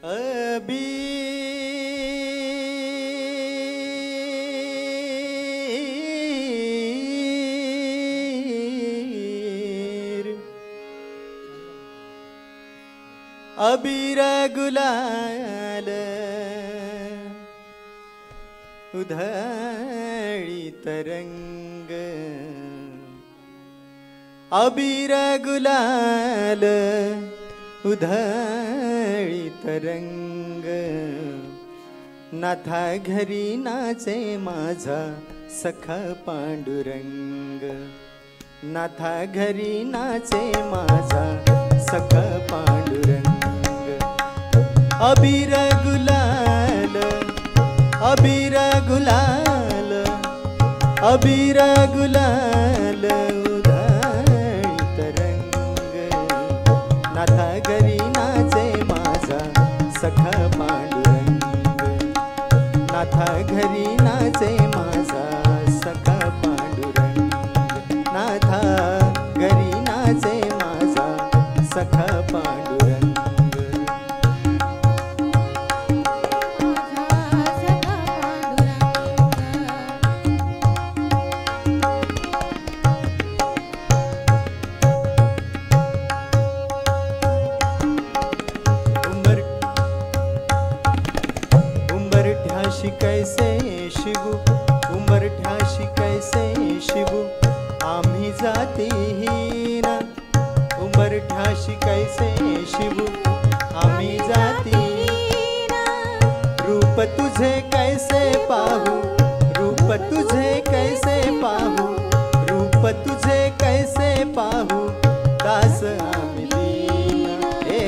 अबीर गुलाल उधळीत रंग, अबीर गुलाल उधळीत रंग, नाथा घरी नाचे माझा सखा पांडुरंग, नाथा घरी नाचे माझा सखा पांडुरंग। अबीर गुलाल अबीर गुलाल अबीर गुलाल उधळीत रंग, नाथा घरी नाचे माझा सखा पांडुरंग, नाथा घरी नाचे माझा सखा पांडुरंग, नाथा घरी नाचे माझा सखा पांडुरंग। उंबरठ्याशी कैसे शिवू, उंबरठ्याशी कैसे शिवू आम्ही जातीहीन, उंबरठ्याशी कैसे शिवू आम्ही जातीहीन, रूप तुझे कैसे पाहू, रूप तुझे कैसे पाहू, रूप तुझे कैसे पाहू, दास आम्ही दीन, हे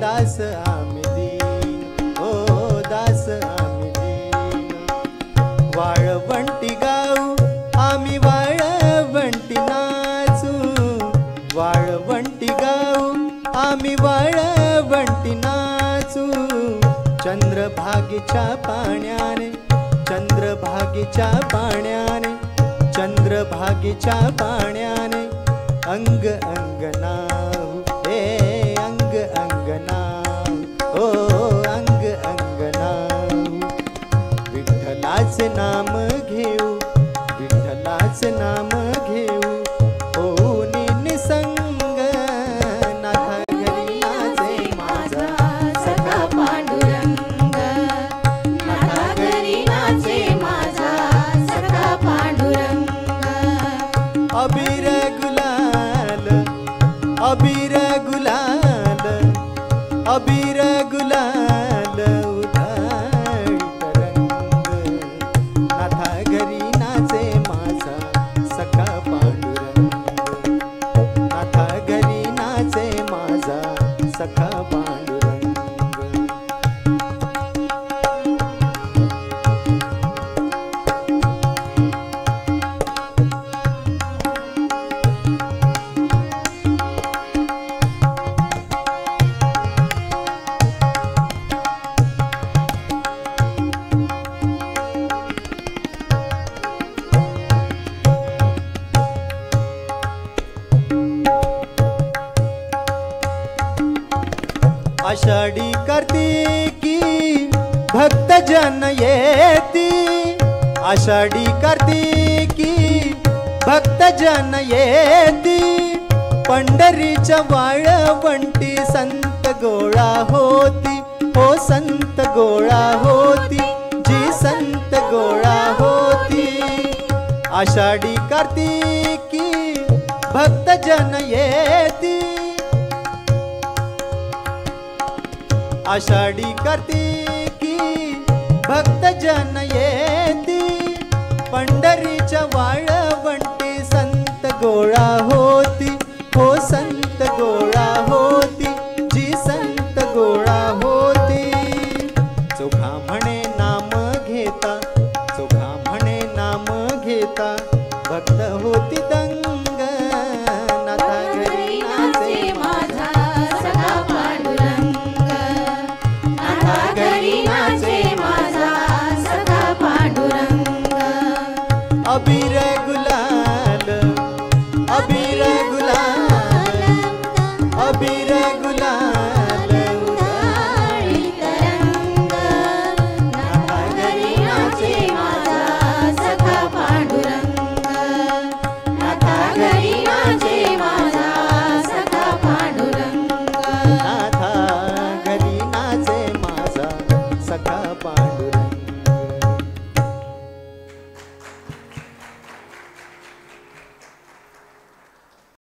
दास आम्ही दीन, ओ दास आम्ही दीन। वाळवंटी गाऊ आम्ही वाळवंटी नाचू, वाळवंटी गाऊ आम्ही वाळवंटी नाचू, चंद्रभागेच्या पाण्याने, चंद्रभागेच्या पाण्याने, चंद्रभागेच्या पाण्याने अंग अंग नाहू, हे अंग अंग नाहू, ओ अंग अंग नाहू। विठ्ठलाचे नाम घेऊ, विठ्ठलाचे नाम घेऊ होऊन निसंग, नाथा घरी नाचे माझा सखा पांडुरंग, नाथा घरी नाचे माझा सखा पांडुरंग। अबीर गुलाल अबीर गुलाल अबीर गुलाल उधळीत रंग, नाथा घरी नाचे माझा सखा पांडुरंग, नाथा घरी नाचे माझा सखा पांडुरंग। आषाढी कार्तिकी भक्त जन येती, आषाढी कार्तिकी भक्त जन येती, पंढरीच्या वाळवंटी संत गोळा होती, हो संत गोळा होती, जी संत गोळा होती। आषाढी कार्तिकी भक्त जन येती, आषाढी कार्तिकी भक्त जन येती, पंढरीच्या वाळवंटी संत गोळा होती, हो संत गोळा होती, जी संत गोळा होती। चोखा म्हणे नाम घेता, चोखा म्हणे नाम घेता, भक्त होती दंग, नाथा घरी नाचे माझा सखा पांडुरंग, नाथा घरी नाचे माझा सखा पांडुरंग। अबीर गुलाल अबीर गुलाल अबीर गुलाल